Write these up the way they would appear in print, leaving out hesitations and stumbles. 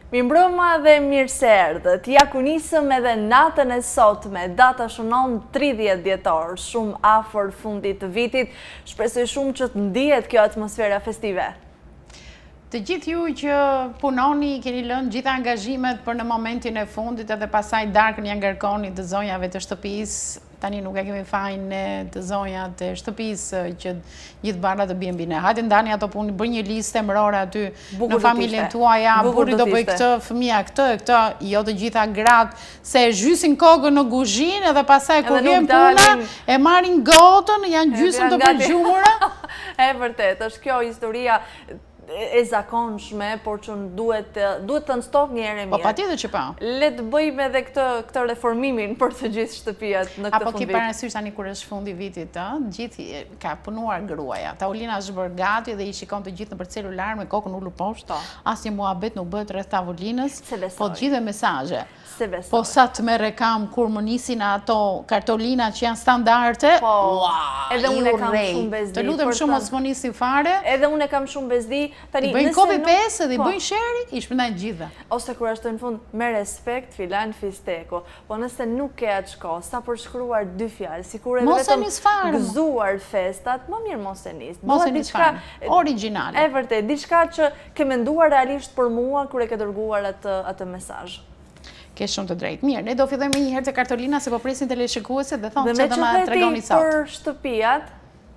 Mirëmbrëma dhe mirë se erdhët. Ja ku nisëm edhe natën e sotme, data shënon 30 dhjetor, shumë afër fundit të vitit. Shpresoj shumë që të ndihet kjo atmosfera festive. Të gjithë ju që punoni, keni lënë gjitha angazhimet për në momentin e fundit edhe pasaj darkën ja ngarkoni të zonjave të shtëpisë. Tani nuk e kemi fajnë të zonjat të shtëpisë që gjithë barra të B&B ne. Hajde ndani ato punë, bërë një listë emërore aty në familjen tuaja, burri do bëj këtë, fëmia këtë, jo të gjitha gratë se zhysin kokën në kuzhinë edhe pastaj kur vjen puna e marrin gotën, janë gjysmë të përgjumura. E vërtet, është kjo historia e zakonshme, por që duhet të nëstok një herë mirë. Po patjetër që pa. Le të bëjmë edhe këtë reformimin për të gjithë shtëpiat në këtë fund vit. Apo ki parasysh tani kur është fundi vitit, gjithë ka punuar gruaja. Taolina është bërë gati dhe i shikon të gjithë nëpër celular me kokën ulur poshtë. Asnjë muhabet nuk bëhet rreth tavolinës, po të gjithë mesazhe. Po sa të merre kam kur më nisin ato kartolina që janë standarde. Edhe unë kam shumë bezdi. Të lutem shumë mos më nisin fare. Edhe unë kam shumë bezdi. I bëjnë copy-paste dhe i bëjnë share, i shpëndajnë gjitha. Ose kur ashtu në fund, me respekt, filan fisteko. Po nëse nuk ke atë shko, sa për shkruar 2 fjalë, si kur edhe vetëm gëzuar festat, më mirë mos e nis. Mos e nis fare, originale. E vërtet, diçka që ke menduar realisht për mua kur e ke dërguar atë mesazh. Ke shumë të drejtë. Mirë, ne do fillojmë një herë te Kartolina se po presin televizionistët dhe thonë çfarë do na tregoni sot. Për shtëpiat,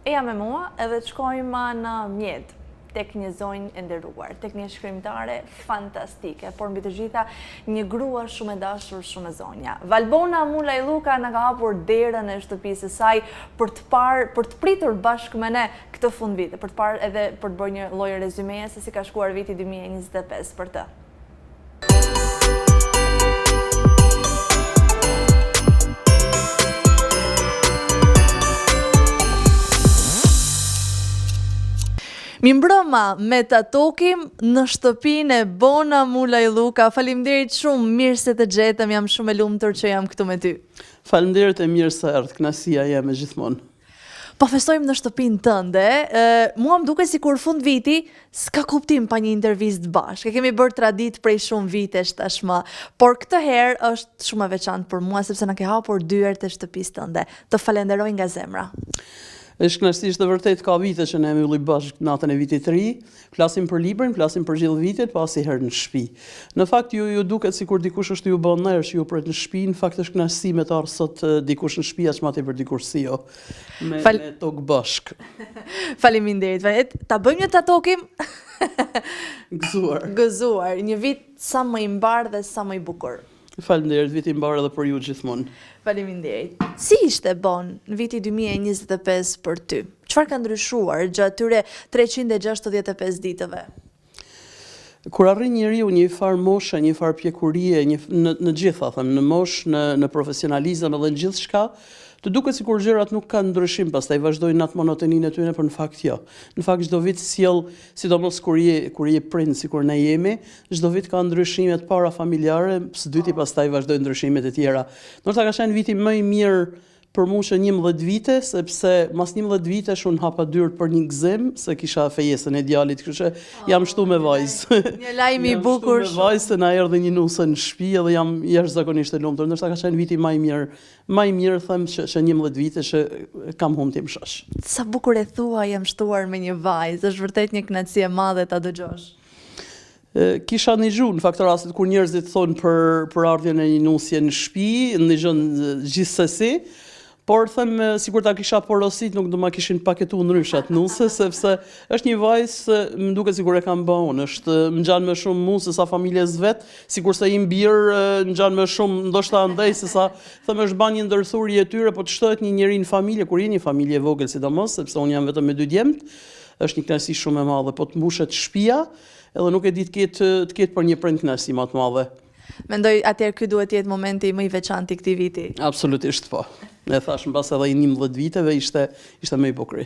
eja me mua edhe të shkojmë në Mjet, tek një zonjë e nderuar, tek një shkrimtare fantastike, por mbi të gjitha një grua shumë e dashur, shumë e zonja. Valbona Mulajlluka na ka hapur derën e shtëpisë së saj për të pritur bashkë me ne këtë fund viti, për të parë edhe për të bërë një lloj rezumeje se si ka shkuar viti 2025 për të. Mirëmbrëma, me ta tokim në shtëpinë e Bona Mulajlluka. Faleminderit shumë, mirë se të gjetëm, jam shumë e lumtur që jam këtu me ty. Faleminderit e mirë se erdh, kënaqësia jeme gjithmonë. Po festojmë në shtëpinë tënde. Mua më duket sikur fund viti s'ka kuptim pa një intervistë bashkë. E kemi bërë traditë prej shumë vitesh tashmë, por këtë herë është shumë e veçantë për mua sepse na ke hapur dyert e shtëpisë tënde. Të falenderoj nga zemra. Është kënaqësisht vërtet ka vite që ne mbyllim bashkë natën e vitit të ri, flasim për librin, flasim për gjithë vitet, pa asnjëherë në shtëpi. Në fakt ju duket sikur dikush është ju bën nerë që ju pret në shtëpi, në fakt është kënaqësi me të ardhur sot dikush në shtëpi as më tepër dikush si jo. Me tok bashk. Faleminderit. Ta bëjmë një tatokim. Gëzuar, një vit sa më i mbar dhe sa më i bukur. Faleminderit, viti i mbar edhe për ju gjithmonë. Faleminderit. Si ishte Bon në viti 2025 për ty? Çfarë ka ndryshuar gjatë tyre 365 ditëve? Kur arrin njeriu një farë moshe, një farë pjekurie, në gjitha, në moshë, në profesionalizëm edhe në gjithçka, të duket sikur gjërat nuk kanë ndryshim, pastaj vazhdojnë në atë monotoninë e tyre, por në fakt jo. Në fakt çdo vit sjell, sidomos kur je prind sikur ne jemi, çdo vit ka ndryshime të para familjare, së dyti pastaj vazhdojnë ndryshimet e tjera. Ndoshta ka qenë viti më i mirë për mua që 11 vite, sepse mas 11 vite unë hapa dyert për një gëzim, se kisha fejesën e djalit, kështu që jam shtu me vajzë. Një lajm i bukur. Jam shtu me vajzë, se na erdhi një nusë në shtëpi edhe jam jashtëzakonisht e lumtur. Ndoshta ka qenë viti më i mirë them që 11 vite që kam humbur tim shosh. Sa bukur e thua, jam shtuar me një vajzë, është vërtet një kënaqësi e madhe ta dëgjosh. Kisha ndëgjuar në fakt rastet kur njerëzit thonë për ardhjen e një nusje në shtëpi, ndëgjon gjithsesi. Por them sikur ta kisha porosit nuk do ma kishin paketuar ndryshat nuse, sepse është një vajzë më duket sikur e kam bën unë, është ngjan më shumë mua se sa familjes vet, sikurse i bir ngjan më shumë ndoshta andaj se sa them është bën një ndërthurje e tyre, po të shtohet një njerëz në familje, kur je një familje e vogël sidomos, sepse unë jam vetëm me 2 djemt, është një kënaqësi shumë e madhe, po të mbushet shtëpia, edhe nuk e di të ketë për një prind kënaqësi më të madhe. Mendoj atëherë ky duhet të jetë momenti më i veçantë i këtij viti. Absolutisht po. Ne thash mbas edhe 11 viteve ishte më i bukur.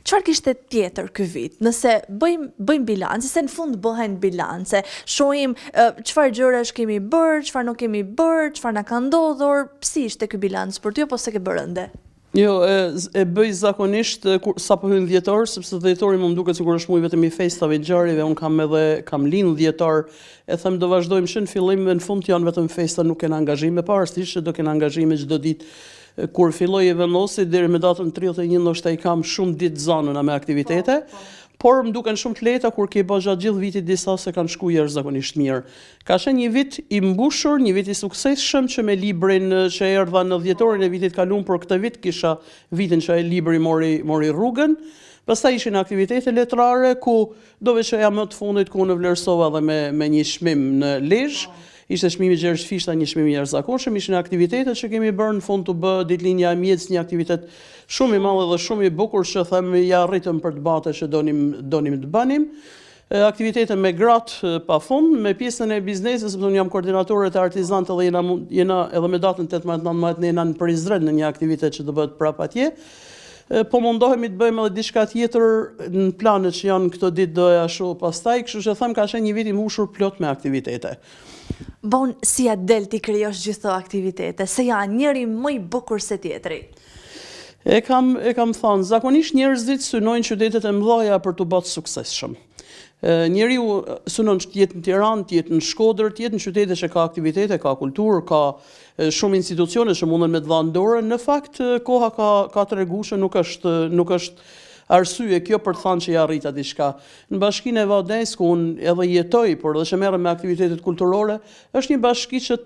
Çfarë kishte tjetër ky vit? Nëse bëjmë bilance, se në fund bëhen bilance, shohim çfarë gjërash kemi bërë, çfarë nuk kemi bërë, çfarë na ka ndodhur, si ishte ky bilanc për ty apo se ke bërë ende? Jo, e bëj zakonisht sa po hyn dhjetor, sepse dhjetori më duket sikur është muaj vetëm i festave ngjarjeve, un kam lind dhjetor, e them do vazhdojmë që në fillim në fund janë vetëm festa, nuk kena angazhime, pavarësisht se do kena angazhime çdo ditë kur filloj e vendosi deri me datën 31 ndoshta i kam shumë ditë zanuna me aktivitete. Por më duken shumë të lehta kur ke bërë gjatë gjithë vitit disa se kanë shkuar jashtëzakonisht mirë. Ka qenë një vit i mbushur, një vit i suksesshëm që me librin që erdha në dhjetorin e vitit kaluar, por këtë vit kisha vitin që ai libri mori rrugën. Pastaj ishin aktivitete letrare ku dove që jam më të fundit ku në vlerësova dhe me një çmim në Lezhë. Ishte çmimi Gjergj Fishta, një çmim i jashtëzakonshëm, ishin aktivitetet që kemi bërë në fund të bë ditëlinja e mjedis, një aktivitet shumë i madh dhe shumë i bukur që them ja arritëm për debate që donim të bënim. Aktivitete me gratë pafund, me pjesën e biznesit, sepse unë jam koordinatore të artizantë dhe jena edhe me datën 18-19 ne jena në Prizren në një aktivitet që do bëhet prapë atje. Po mundohemi të bëjmë edhe diçka tjetër në planet që janë këto ditë doja shoh pastaj, kështu që them ka qenë një vit i mbushur plot me aktivitete. Bon, si ja del ti krijosh gjithë këto aktivitete, se janë njëri më i bukur se tjetri? E kam thënë, zakonisht njerëzit synojnë qytetet e mëdha për të bërë suksesshëm. Njeriu synon të jetë në Tiranë, të jetë në Shkodër, të jetë në qytete që ka aktivitete, ka kulturë, ka shumë institucione që munden me të dhënë dorë. Në fakt, koha ka treguar që nuk është arsye kjo për të thënë që ja arrita diçka. Në bashkinë e Vades ku unë edhe jetoj, por edhe që merrem me aktivitetet kulturore, është një bashki që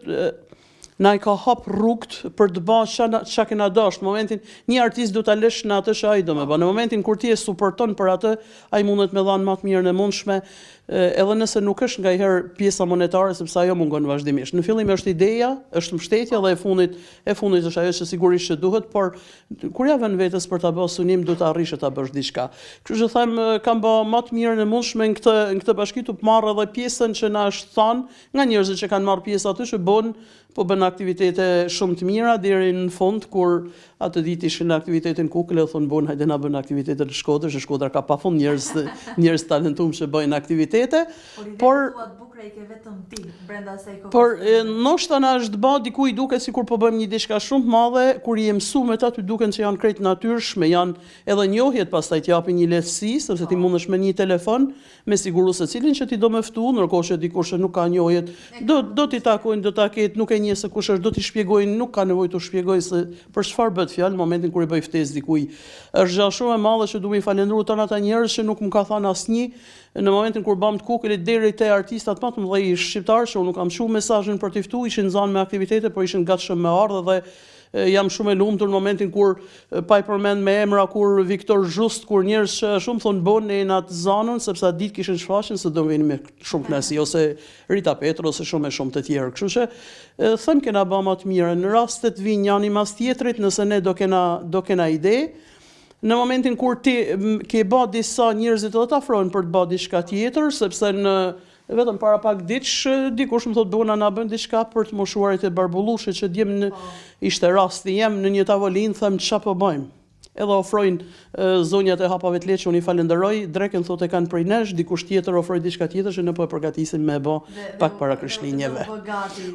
na i ka hap rrugt për të bërë çka kena dashur. Në momentin një artist do ta lësh në atë që ai do më bë. Në momentin kur ti e suporton për atë, ai mundet me dhanë më të mirën e mundshme, edhe nëse nuk është ngajherë pjesa monetare, sepse ajo mungon vazhdimisht. Në fillim është ideja, është mbështetja dhe e fundit është ajo që sigurisht që duhet, por kur ja vën vetes për ta bërë synim, do të arrish ta bësh diçka. Kështu që them kam bërë më të mirën e mundshme në këtë bashki, të marr edhe pjesën që na është thënë nga njerëzit që kanë marrë pjesë aty që bën aktivitete shumë të mira deri në fund kur atë ditë ishin në aktivitetin Kukël, thonë hajde na bën aktivitete në Shkodër, se Shkodra ka pafund njerëz talentuar që bëjnë aktivitete, por por ndoshta na është bë diku i duket sikur po bëjmë një diçka shumë të madhe, kur i mësumet aty duken që janë krejt natyrshme, janë edhe njohjet pastaj të japin një lehtësi, sepse ti mundesh me një telefon me siguri se cilin që ti do më ftu, ndërkohë që dikush që nuk ka njohjet, do t'i takojnë, do ta ketë, nuk e njeh se kush është, do t'i shpjegojnë, nuk ka nevojë të shpjegoj se për çfarë bëhet fjalë në momentin kur i bëj ftesë dikujt. Është gjë shumë e madhe që duhet i falendëruar tonë ata njerëz që nuk më ka thënë asnjë në momentin kur bëm të Kukëlit deri te artistat më të mëdhenj shqiptar, që unë nuk kam shumë mesazhin për t'i ftuar, ishin zanë me aktivitete, por ishin gatshëm me ardhe dhe jam shumë e lumtur në momentin kur pa i përmend me emra kur Viktor Zhust, kur njerëz që shumë thonë bënë në atë zanën, sepse atë ditë kishin shfaqjen se do vinin me shumë kënaqësi, ose Rita Petro ose shumë të tjerë. Kështu që them kena bë më të mirë në rastet vinë njëri mas tjetrit, nëse ne do kena ide. Në momentin kur ti ke bë disa njerëzit do të afrohen për të bërë diçka tjetër, sepse vetëm para pak ditësh dikush më thotë bëna na bën diçka për të moshuarit e Barbullushit që djem ishte rasti jem në një tavolinë, them ç'a po bëjmë. Edhe ofrojnë zonjat e hapave të lehtë, unë i falenderoj, drekën thotë e kanë prej nesh, dikush tjetër ofroi diçka tjetër që ne po e përgatisim me bë pak para Krishtlindjeve.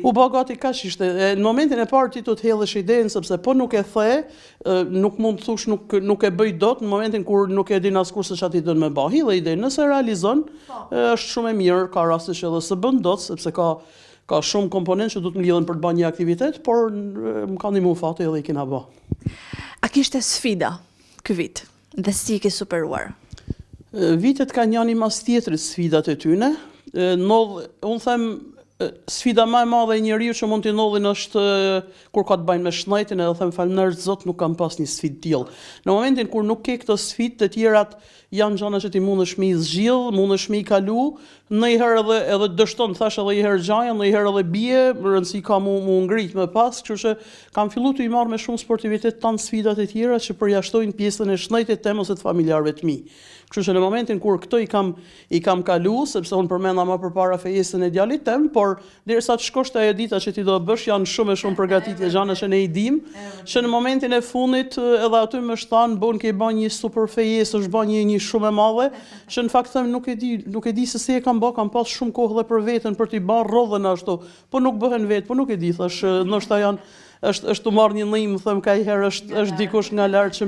U bë gati kaq ishte. Në momentin e parë ti do të hellësh idenë sepse po nuk e the, nuk mund të thosh nuk e bëj dot në momentin kur nuk e din askush se çfarë ti do të më bëj. Hillë idenë, nëse realizon, është shumë e mirë, ka raste që edhe s'e bën dot sepse ka shumë komponentë që do të mbledhen për të bërë një aktivitet, por më ka ndihmuar fati edhe i kena bë. A kishte sfida ky vit dhe si i ke superuar? Vitet kanë njëri mas tjetrit sfidat e tyne. Unë them sfida më e madhe e njeriu që mund t'i ndodhin është kur ka të bëjë me shnajtin, edhe them falënderit Zot nuk kam pas një sfidë tillë. Në momentin kur nuk ke këtë sfidë, të tjerat janë gjëra që ti mundesh me i zgjill, mundesh me i kalu, ndonjëherë edhe dështon, thash edhe një herë gjaja, ndonjëherë edhe bie, rëndësi ka mu ngrit më pas, kështu që kam filluar të i marr me shumë sportivitet tan sfidat e tjera që përjashtojnë pjesën e shnajtit tem ose të familjarëve të mi. Kështu që në momentin kur këto i kam kalu, sepse unë përmenda më përpara fejesën e djalit tem, por por derisa të shkosh te ajo dita që ti do bësh janë shumë përgatitje gjana që ne i dim, që në momentin e fundit edhe aty më shtan bon ke bën një super fejes, është bën një shumë e madhe, që në fakt them nuk e di se si e kam pas shumë kohë dhe për veten për t'i bërë rrodhën ashtu, po nuk bëhen vetë, po nuk e di, thash, ndoshta janë është të marrë një ndihmë, them kajherë është dikush nga lart që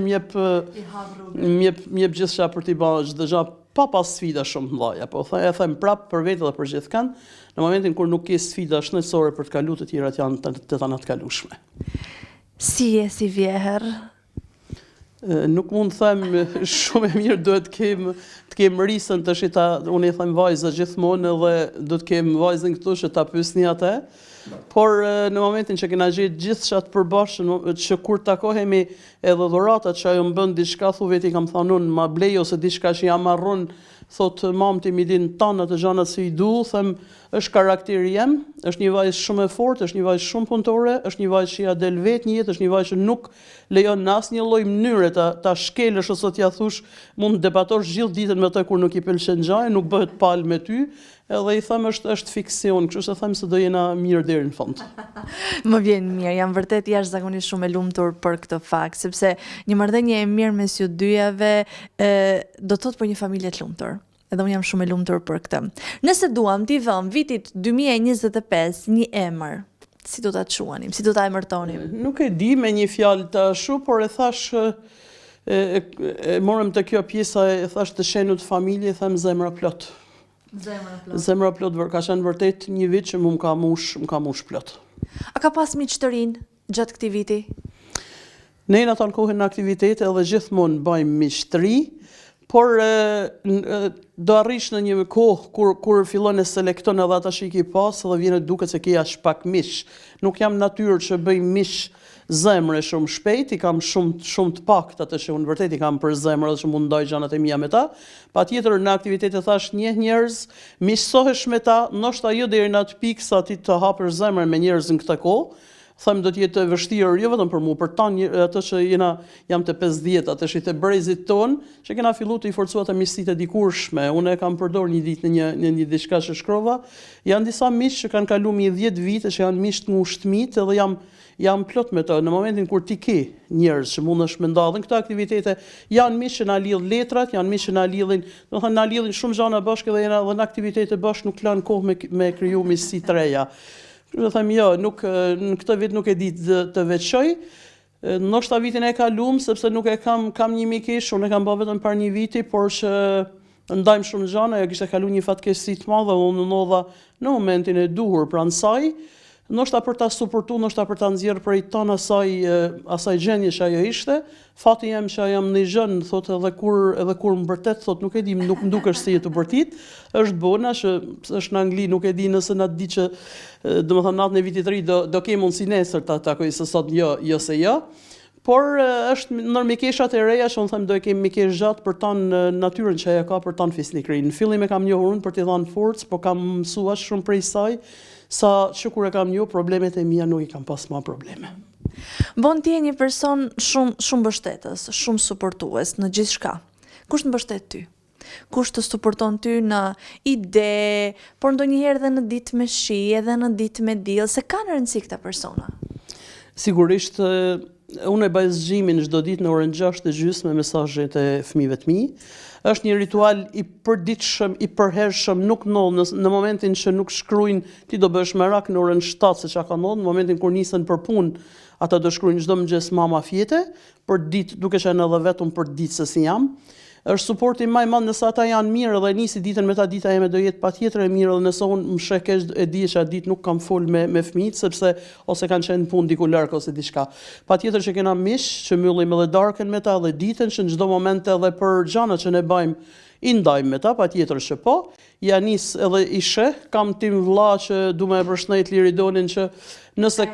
m'jep gjithçka për t'i bërë çdo gjë pa pas sfida shumë të mëdha, po e them prapë për vetë dhe për gjithkën, në momentin kur nuk ke sfida shëndetësore për të kaluar, të tjerat janë të tana të kalueshme. Si je si vjeher? Nuk mund të them shumë e mirë, duhet të kem risën të shita, unë i them vajza gjithmonë edhe do të kem vajzën këtu që ta pyesni atë. Por në momentin që kena gjetë gjithçka të përbashkën, që kur takohemi edhe dhuratat që ajo më bën diçka, thu veti kam thënë unë ma blej ose diçka që jam marrën, thot mamti mi din tanë ato gjanat që i du, them është karakteri jem, është një vajzë shumë e fortë, është një vajzë shumë punëtore, është një vajzë që ja del vetë një jetë, është një vajzë që nuk lejon në asnjë lloj mënyre ta shkelësh ose t'ja thush mund të debatosh gjithë ditën me të kur nuk i pëlqen gjaja, nuk bëhet palë me ty. Edhe i them është fiksion, kështu se them se do jena mirë deri në fund. Më vjen mirë, jam vërtet jashtëzakonisht shumë e lumtur për këtë fakt, sepse një marrëdhënie e mirë mes ju dyjave do të thotë për një familje të lumtur. Edhe unë jam shumë e lumtur për këtë. Nëse duam t'i vëm vitit 2025 një emër, si do ta quanim, si do ta emërtonim? Nuk e di me një fjalë të ashtu, por e thash e morëm të kjo pjesa, e thash të shenut familje, them zemra plot. Zemra plot, ka qenë vërtet një vit që më ka mush plot. A ka pas miq të rinj gjatë këtij viti? Ne na takohen në aktivitete edhe gjithmonë bëjmë miq të ri, por do arrish në një kohë kur fillon e selekton edhe ata që i ke pas edhe vjen duket se ke aq pak miq. Nuk jam natyrë që bëj miq zemre shumë shpejt, i kam shumë të pakta të që unë vërtet i kam për zemrë dhe që mund ndaj gjanat e mia me ta. Patjetër në aktivitete thash njeh njerëz, miqësohesh me ta, ndoshta jo deri në atë pikë sa ti të hapësh zemrën me njerëz në këtë kohë. Them do të jetë vështirë jo vetëm për mua, për atë që jam te 50, atë që te brezit ton, që kena filluar të i forcuar të miqësitë e dikurshme. Unë e kam përdorur një ditë në një diçka që shkrova. Janë disa miq që kanë kaluar 10 vite që janë miq të ngushtë edhe jam plot me të. Në momentin kur ti ke njerëz që mundesh me ndalën këto aktivitete, janë miq që na lidh letrat, janë miq që na lidhin, do të thënë na lidhin shumë gjëra bashkë dhe jena edhe në aktivitete bashkë, nuk lan kohë me kriju miqësi të reja. Do them jo, në këtë vit nuk e di të veçoj. Ndoshta vitin e kaluam sepse nuk e kam një mikish, unë e kam bërë vetëm për një viti, por që ndajmë shumë gjëra, ajo kishte kaluar një fatkeqësi të madhe, unë ndodha në momentin e duhur pranë saj. Ndoshta për ta suportuar, ndoshta për ta nxjerrë prej ton asaj gjendje që ajo ishte. Fati jam që jam në gjën, thotë edhe kur më vërtet thotë nuk e di, nuk më dukesh se je të bërtit, është bona që është në Angli, nuk e di nëse na di që domethënë natën e vitit të ri do ke mundësi nesër ta takoj se sot jo se jo. Por është ndër mikeshat e reja që unë them do e kemi mikesh gjatë për tanë natyrën që ajo ka për tanë fisnikrin. Në fillim e kam njohur unë për t'i dhënë forcë, po kam mësuar shumë prej saj, sa që kur e kam njohur problemet e mia nuk i kam pas më probleme. Bon ti je një person shumë mbështetës, shumë suportues në gjithçka. Kush të mbështet ty? Kush të suporton ty në ide, por ndonjëherë edhe në ditë me shi, edhe në ditë me diell, se kanë rëndësi këta persona? Sigurisht, unë e bëj zgjimin çdo ditë në orën 6:30 me mesazhet e fëmijëve të mi. Është një ritual i përditshëm, i përhershëm, nuk ndodh në momentin që nuk shkruajnë, ti do bësh merak në orën 7 se çka ka ndodhur, në momentin kur nisen për punë, ata do shkruajnë çdo mëngjes mama fjete, për ditë duke qenë edhe vetëm për ditë se si jam. Është suporti më i madh nëse ata janë mirë dhe nisi ditën me ta, dita ime do jetë patjetër e mirë, dhe nëse unë më sheh keq e di që atë ditë nuk kam fol me fëmijët sepse ose kanë qenë punë diku larg ose diçka. Patjetër që kena miq që mbyllim edhe darkën me ta dhe ditën që në çdo moment edhe për gjërat që ne bëjmë i ndajmë me ta, patjetër që po. Ja nis edhe i sheh, kam tim vëlla që du me e përshëndet Liridonin që nëse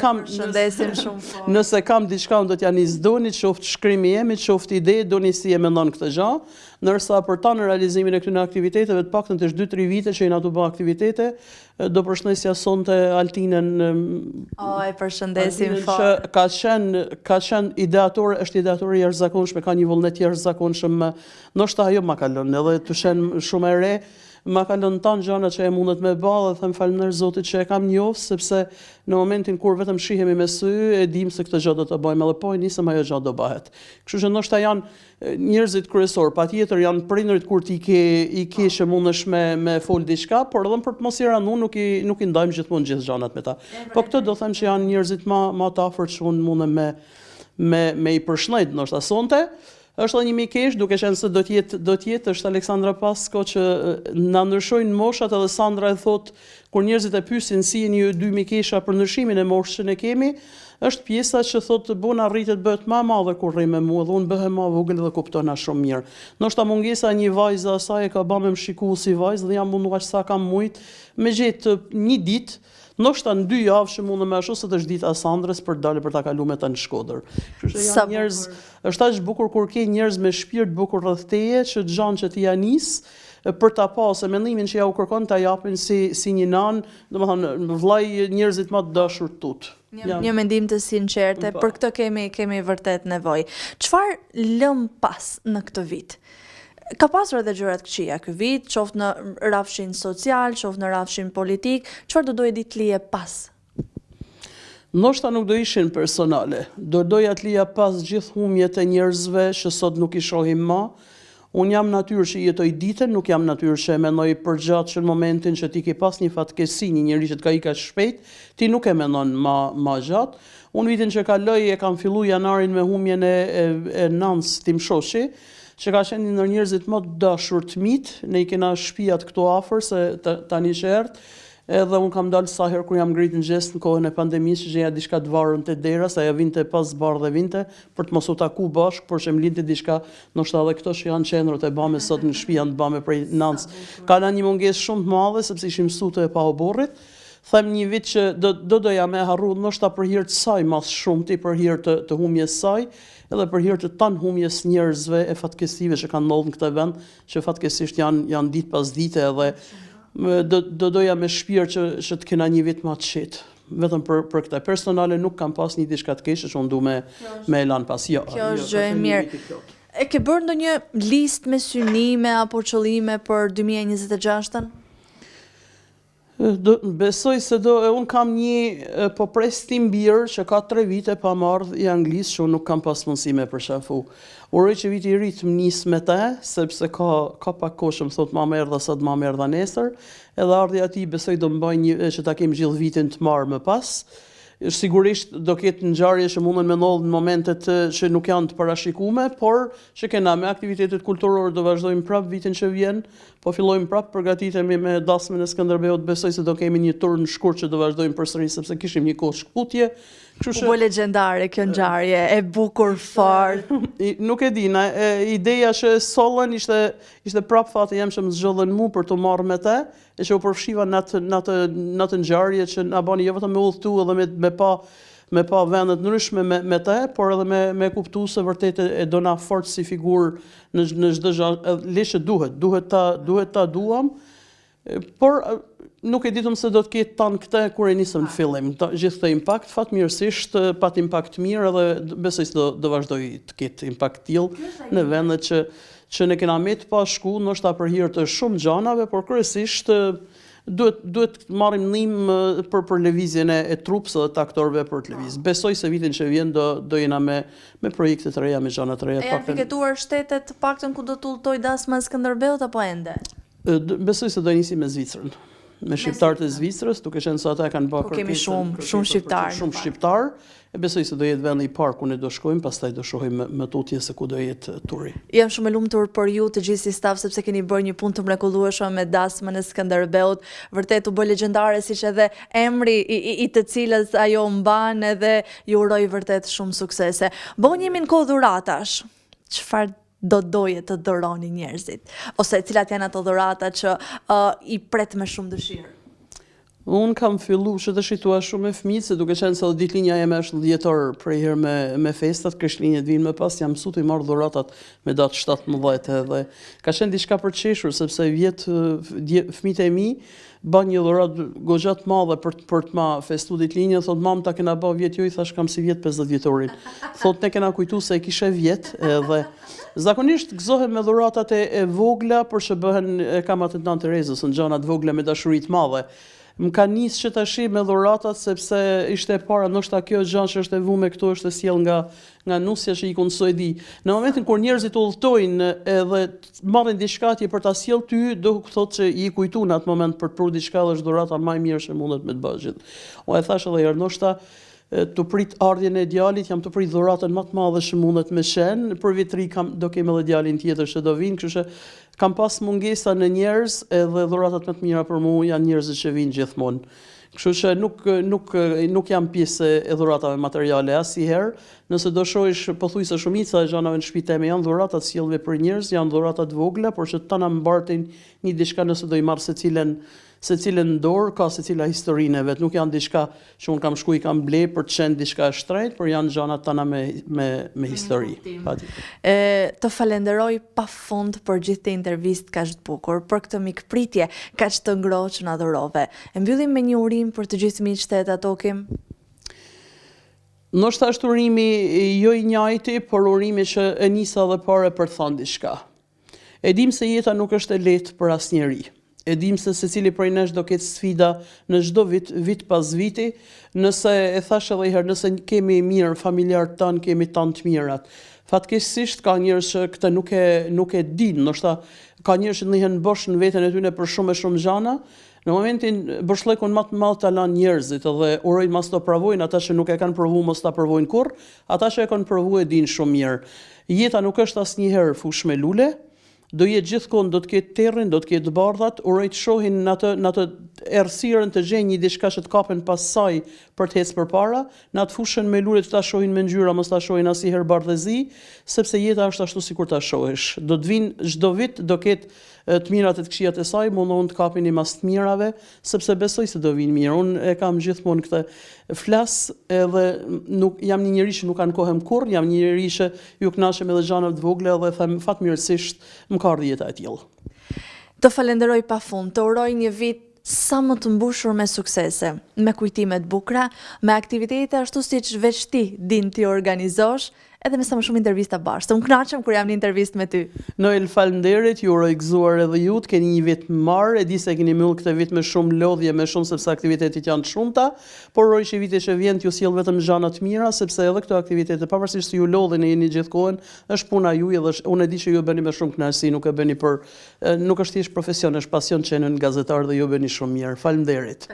kam diçka unë do t'ja nis Donit, qoftë shkrimi jemi, qoftë ide, Doni si e mendon këtë gjë, ndërsa për ta në realizimin e këtyre aktiviteteve të paktën të 2-3 vite që jena tu bë aktivitete, do përshëndesja sonte Altinën. E përshëndesim fort. Që ka qenë ideatore, është ideatore jashtëzakonshme, ka një vullnet jashtëzakonshëm, ndoshta ajo ma ka lënë, edhe të shenë shumë e re. ma ka lënë tanë gjana që e mundet me ba dhe them falënderoj Zotit që e kam njohur, sepse në momentin kur vetëm shihemi me sy, e dim se këtë gjë do të bëjmë, edhe po e nisëm ajo gjë do bëhet. Kështu që ndoshta janë njerëzit kryesor, patjetër janë prindërit kur ti i ke që mundesh me fol diçka, por edhe për atmosferën nuk i ndajmë gjithmonë gjithë gjanat me ta. Po këtë do them që janë njerëzit më të afërt që unë mundem me i përshëndet ndoshta sonte. Është edhe një mikesh, duke qenë se do të jetë është Aleksandra Pasko që na ndryshojnë moshat, edhe Sandra e thot kur njerëzit e pyesin si jeni ju dy mikesha për ndryshimin e moshës që ne kemi, është pjesa që thotë bona rritet bëhet më e madhe kur rri me mua dhe unë bëhem më vogël dhe kuptona shumë mirë. Ndoshta mungesa një vajzë asaj e ka bërë me shikuar si vajzë dhe jam munduar sa kam mujt me gjetë një ditë. Ndoshta në 2 javë që mundem me ashtu se të është dita Sandrës për dalë për ta kaluar me ta në Shkodër. Kështu që janë njerëz, është aq bukur kur ke njerëz me shpirt bukur rreth teje që dëgjon që ti ja nis për ta pasur mendimin që ja u kërkon ta japin si një nan, domethënë vllai njerëzit më të dashur tut. Një mendim të sinqertë, për këtë kemi vërtet nevojë. Çfarë lëm pas në këtë vit? Ka pasur edhe gjëra të këqija ky vit, qoftë në rrafshin social, qoftë në rrafshin politik, çfarë do doje ditë lije pas? Ndoshta nuk do ishin personale, do doja të lija pas gjithë humjet e njerëzve që sot nuk i shohim më. Unë jam natyrë që jetoj ditën, nuk jam natyrë që e mendoj përgjatë që në momentin që ti ke pas një fatkesi, një njeri që të ka ikë shpejt, ti nuk e mendon më gjatë. Unë vitin që kaloj e kam fillu janarin me humjen e nënës tim shoqi, që ka qenë një ndër njerëzit më të dashur të mit, ne i kena shtëpiat këtu afër se tani që erdh, edhe unë kam dalë sa herë kur jam ngritur në gjest në kohën e pandemisë, që gjeja diçka të varur te dera, sa ja vinte pas bardhë vinte për të mos u taku bashk, por që më linte diçka, ndoshta edhe këto që janë qendrët e bame sot në shtëpi janë të bame prej nanc. Kanë një mungesë shumë të madhe sepse ishim mësuar e pa oborrit. Them një vit që doja me harru, ndoshta për hir të saj mas shumti, për hir të humjes saj, edhe për hir të tan humjes njerëzve e fatkesive që kanë ndodhur në këtë vend, që fatkesisht janë ditë pas dite edhe doja me shpirt që të kena një vit më të qetë. Vetëm për këtë personale nuk kam pas një diçka të keqe që unë du me elan pas. Jo, kjo është gjë e mirë. E ke bërë ndonjë listë me synime apo qëllime për 2026-ën? Besoj se unë kam një prestim birë që ka 3 vite pa marrë i anglisë që unë nuk kam pas mundësi me përshafu. Uroj që viti i ri të më nis me te, sepse ka pak kohë që më thot ma merë dhe sot ma merë dhe nesër, edhe ardhja ti besoj do më bëj që ta kem gjithë vitin të marrë më pas. Sigurisht do ketë ngjarje që munden me ndodhë në momentet që nuk janë të parashikume, por që kena me aktivitetet kulturore do vazhdojmë prap vitin që vjen, po fillojmë prap përgatitemi me dasmën e Skënderbeut, besoj se do kemi një tur në shkurt që do vazhdojmë përsëri sepse kishim një kohë shkputje. U bë legjendare kjo ngjarje, e bukur fort. Nuk e di, ideja që sollën ishte prap fati jam që më zgjodhen mu për të marrë me te, e që u përfshiva në atë ngjarje që na bani jo vetëm me udhëtu edhe me pa vendet ndryshme me te, por edhe me kuptu se vërtet e dona fort si figurë në çdo gjë, leshe duhet ta duam, por nuk e ditëm se do të ketë tanë këte kur e nisëm në fillim. Gjithë të impakt, fatmirësisht pat impakt mirë edhe besoj se do vazhdoj të ketë impakt tillë në vendet që ne kena me të pashku, ndoshta për hir të shumë gjanave, por kryesisht duhet marrim ndihmë për lëvizjen e trupës dhe të aktorëve për të lëviz. Besoj se vitin që vjen do jena me projekte të reja, me gjana të reja. E janë fiketuar shtetet të paktën ku do të udhtoj dasma e Skënderbeut apo ende? Besoj se do nisim me Zvicrën. Me shqiptarët e Zvicrës, duke qenë se ata kanë bërë kemi shumë shqiptar. Shumë shqiptar. E besoj se do jetë vendi i parë ku ne do shkojmë, pastaj do shohim me tutje se ku do jetë turi. Jam shumë e lumtur për ju të gjithë si staf sepse keni bërë një punë të mrekullueshme me dasmën e Skënderbeut, vërtet u bë legjendare siç edhe emri i të cilës ajo mban, edhe ju uroj vërtet shumë suksese. Jemi në kohë dhuratash. Çfarë do doje të dhuroni njerëzit? Ose cilat janë ato dhurata që i pret me shumë dëshirë? Unë kam fillu që të shitua shumë e fëmijët, se duke qenë se ditëlinja eme është 10 prej herë me festat, Krishtlindjet vinë më pas, jam mësu të i marrë dhuratat me datë 17 dhe ka qenë diçka për të qeshur, sepse fëmijët e mi ban një dhurat goxhat madhe për të ma festu ditëlinjën, thot mam ta kena ba vjet jo, i thash kam si vjet 50 vjetorin. Thot ne kena kujtu se e kishe vjet dhe zakonisht gëzohem me dhuratat e vogla, por që bëhen kamat e Nën Terezës, në gjana të vogla me dashurit madhe. Më ka nisë që tash me dhuratat sepse ishte e para, ndoshta kjo gjë që është e vume këtu është e sjell nga nusja që i konsoj di. Në momentin kur njerëzit udhtojnë edhe marrin diçka atje për ta sjell ty, do thotë që i kujtu në atë moment për të prur diçka dhe është dhurata më e mirë që mundet me të bëjë. O e thash edhe herë, ndoshta të prit ardhjen e djalit, jam të prit dhuratën më të madhe që mundet me qenë, për vitri do kem edhe djalin tjetër që do vinë, kështu që kam pas mungesa në njerëz edhe dhuratat më të mira për mua janë njerëzit që vinë gjithmonë. Kështu që nuk jam pjesë e dhuratave materiale asnjëherë. Nëse do shohësh pothuajse shumica e gjërave në shtëpitë me janë dhurata të sjellve për njerëz, janë dhurata të vogla, por që tana mbartin një diçka nëse do i marr secilën dorë, ka secila historinë e vet, nuk janë diçka që un kam shku i kam ble për të qenë diçka e shtrenjtë, por janë gjëra tana me histori. Të falenderoj pafund për gjithë të intervistë kaq të bukur, për këtë mikpritje kaq të ngrohtë që na dhurove. E mbyllim me një urim për të gjithë miqtë e Tatokim. Ndoshta është urimi jo i njëjti, por urimi që e nisa dhe pare për të thënë diçka. E dim se jeta nuk është e lehtë për asnjëri. E dim se secili prej nesh do ketë sfida në çdo vit pas viti, nëse e thash edhe herë, nëse kemi mirë familjarët tanë, kemi tanë të mirat. Fatkeqësisht ka njerëz që këtë nuk e dinë, ndoshta ka njerëz që ndihen bosh në veten e tyre për shumë gjana. Në momentin bërshllekun më të madh ta lanë njerëzit dhe urojnë mos ta provojnë, ata që nuk e kanë provuar mos ta provojnë kurrë, ata që e kanë provuar e dinë shumë mirë. Jeta nuk është asnjëherë fush me lule. Do jetë gjithkohë, do të ketë terrin, do të ketë bardhat, uroj të shohin në atë errësirën të gjejnë një diçka që të kapen pas saj për të ecë përpara, në atë fushën me lule të ta shohin me ngjyra, mos ta shohin asnjëherë bardhëzi, sepse jeta është ashtu sikur ta shohësh. Do të vinë çdo vit, do ketë të mirat e të këqijat e saj, mundon të kapin i mas të mirave, sepse besoj se do vinë mirë. Unë e kam gjithmonë këtë flas, edhe jam një njerëz që nuk ankohem kurrë, jam një njerëz që ju kënaqem edhe gjërat të vogla dhe them fatmirësisht më ka ardhur jeta e tillë. Të falenderoj pafund, të uroj një vit sa më të mbushur me suksese, me kujtime të bukura, me aktivitete ashtu siç veç ti din ti organizosh, edhe me sa më shumë intervista bashkë. Unë kënaqem kur jam në intervistë me ty. Noel, faleminderit, ju uroj gëzuar edhe ju, të keni një vit mbar, e di se keni mbyll këtë vit me shumë lodhje, me shumë sepse aktivitetet janë të shumta, por uroj që vitet që vjen t'ju sjell vetëm gjëra të mira, sepse edhe këto aktivitete pavarësisht se ju lodheni jeni gjithkohën, është puna juaj dhe unë e di që ju e bëni me shumë kënaqësi, nuk e bëni nuk është thjesht profesion, është pasion që jeni gazetar dhe ju bëni shumë mirë. Faleminderit.